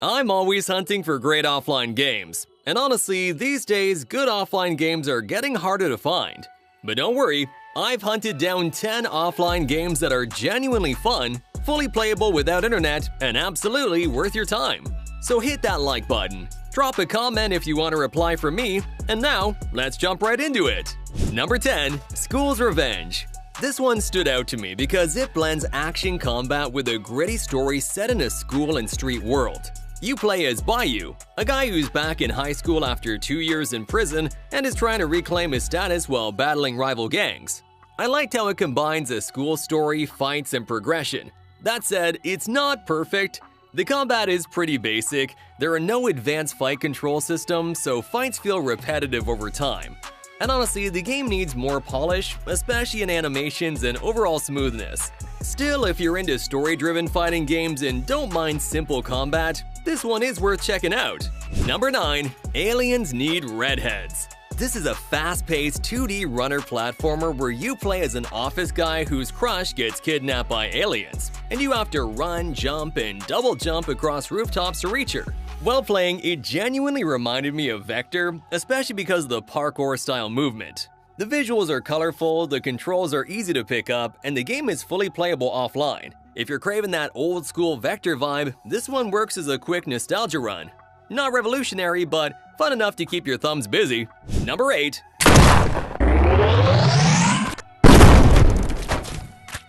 I'm always hunting for great offline games, and honestly, these days, good offline games are getting harder to find. But don't worry, I've hunted down 10 offline games that are genuinely fun, fully playable without internet, and absolutely worth your time. So hit that like button, drop a comment if you want a reply from me, and now, let's jump right into it. Number 10. School's Revenge. This one stood out to me because it blends action combat with a gritty story set in a school and street world. You play as Bayou, a guy who's back in high school after 2 years in prison and is trying to reclaim his status while battling rival gangs. I liked how it combines a school story, fights, and progression. That said, it's not perfect. The combat is pretty basic, there are no advanced fight control systems, so fights feel repetitive over time. And honestly, the game needs more polish, especially in animations and overall smoothness. Still, if you're into story-driven fighting games and don't mind simple combat, this one is worth checking out. Number 9. Aliens Need Redheads. This is a fast-paced 2D runner platformer where you play as an office guy whose crush gets kidnapped by aliens, and you have to run, jump, and double jump across rooftops to reach her. While playing, it genuinely reminded me of Vector, especially because of the parkour-style movement. The visuals are colorful, the controls are easy to pick up, and the game is fully playable offline. If you're craving that old-school Vector vibe, this one works as a quick nostalgia run. Not revolutionary, but fun enough to keep your thumbs busy. Number 8.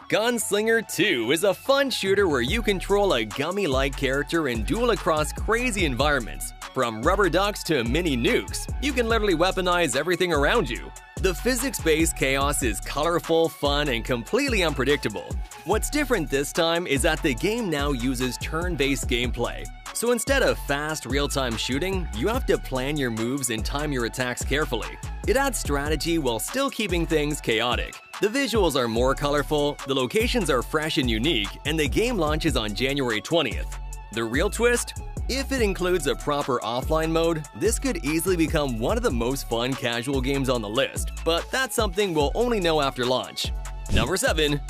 Gunslinger 2 is a fun shooter where you control a gummy-like character and duel across crazy environments. From rubber ducks to mini nukes, you can literally weaponize everything around you. The physics-based chaos is colorful, fun, and completely unpredictable. What's different this time is that the game now uses turn-based gameplay. So instead of fast, real-time shooting, you have to plan your moves and time your attacks carefully. It adds strategy while still keeping things chaotic. The visuals are more colorful, the locations are fresh and unique, and the game launches on January 20th. The real twist? If it includes a proper offline mode, this could easily become one of the most fun casual games on the list, but that's something we'll only know after launch. Number 7.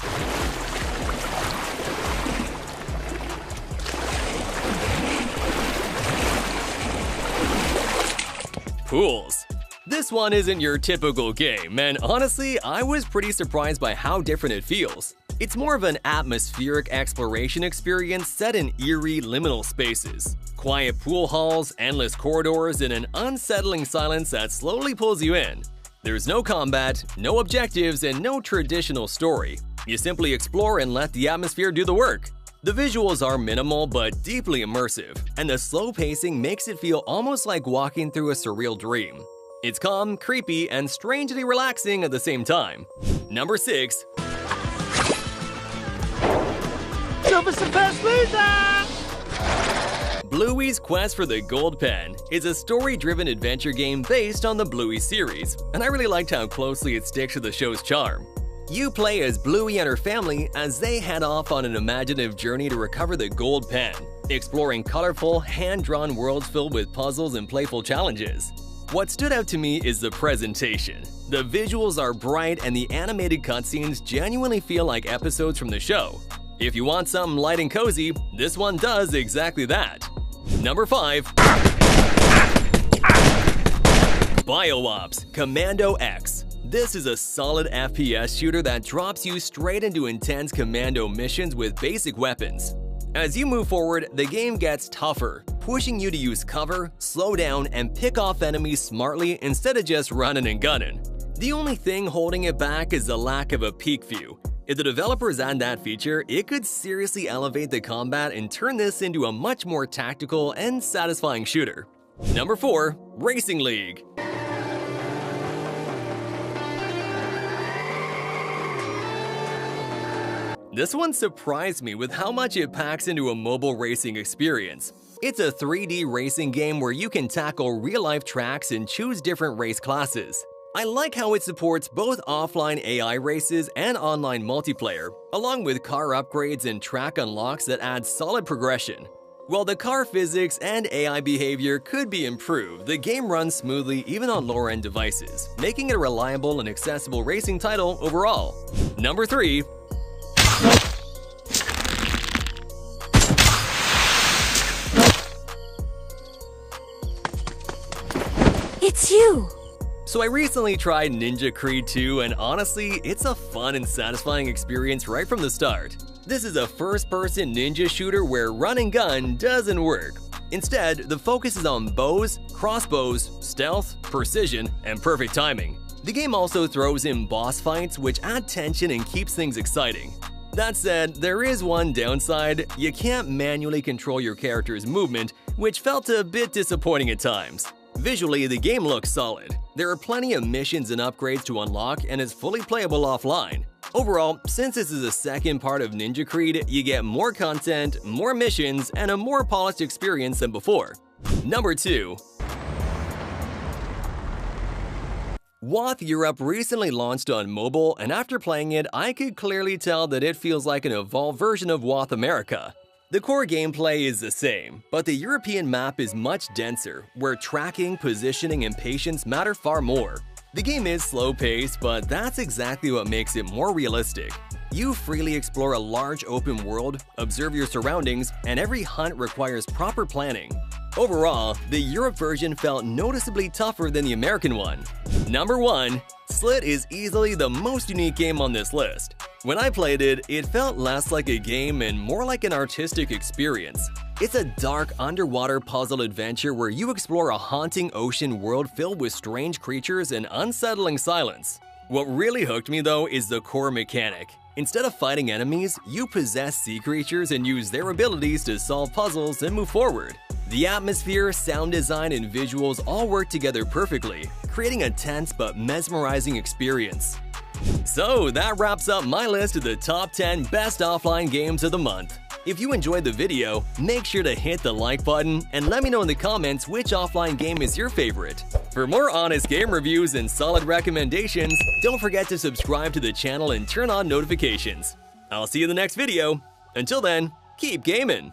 Pools. This one isn't your typical game, and honestly, I was pretty surprised by how different it feels. It's more of an atmospheric exploration experience set in eerie, liminal spaces. Quiet pool halls, endless corridors, and an unsettling silence that slowly pulls you in. There's no combat, no objectives, and no traditional story. You simply explore and let the atmosphere do the work. The visuals are minimal but deeply immersive, and the slow pacing makes it feel almost like walking through a surreal dream. It's calm, creepy, and strangely relaxing at the same time. Number 6. Bluey's Quest for the Gold Pen is a story-driven adventure game based on the Bluey series, and I really liked how closely it sticks to the show's charm. You play as Bluey and her family as they head off on an imaginative journey to recover the gold pen, exploring colorful, hand-drawn worlds filled with puzzles and playful challenges. What stood out to me is the presentation. The visuals are bright and the animated cutscenes genuinely feel like episodes from the show. If you want something light and cozy, this one does exactly that. Number 5. BioOps Commando X. This is a solid FPS shooter that drops you straight into intense commando missions with basic weapons. As you move forward, the game gets tougher, pushing you to use cover, slow down, and pick off enemies smartly instead of just running and gunning. The only thing holding it back is the lack of a peek view. If the developers add that feature, it could seriously elevate the combat and turn this into a much more tactical and satisfying shooter. Number 4. Racing League. This one surprised me with how much it packs into a mobile racing experience. It's a 3D racing game where you can tackle real-life tracks and choose different race classes. I like how it supports both offline AI races and online multiplayer, along with car upgrades and track unlocks that add solid progression. While the car physics and AI behavior could be improved, the game runs smoothly even on lower-end devices, making it a reliable and accessible racing title overall. Number 3. It's you! So I recently tried Ninja Creed 2 and honestly, it's a fun and satisfying experience right from the start. This is a first-person ninja shooter where run and gun doesn't work. Instead, the focus is on bows, crossbows, stealth, precision, and perfect timing. The game also throws in boss fights which add tension and keeps things exciting. That said, there is one downside: you can't manually control your character's movement, which felt a bit disappointing at times. Visually, the game looks solid. There are plenty of missions and upgrades to unlock and is fully playable offline. Overall, since this is the second part of Ninja Creed, you get more content, more missions, and a more polished experience than before. Number 2. WoT Europe recently launched on mobile, and after playing it, I could clearly tell that it feels like an evolved version of WoT America. The core gameplay is the same, but the European map is much denser, where tracking, positioning, and patience matter far more. The game is slow-paced, but that's exactly what makes it more realistic. You freely explore a large open world, observe your surroundings, and every hunt requires proper planning. Overall, the Europe version felt noticeably tougher than the American one. Number 1. Slit is easily the most unique game on this list. When I played it, it felt less like a game and more like an artistic experience. It's a dark underwater puzzle adventure where you explore a haunting ocean world filled with strange creatures and unsettling silence. What really hooked me though is the core mechanic. Instead of fighting enemies, you possess sea creatures and use their abilities to solve puzzles and move forward. The atmosphere, sound design, and visuals all work together perfectly, creating a tense but mesmerizing experience. So that wraps up my list of the top 10 best offline games of the month. If you enjoyed the video, make sure to hit the like button and let me know in the comments which offline game is your favorite. For more honest game reviews and solid recommendations, don't forget to subscribe to the channel and turn on notifications. I'll see you in the next video. Until then, keep gaming!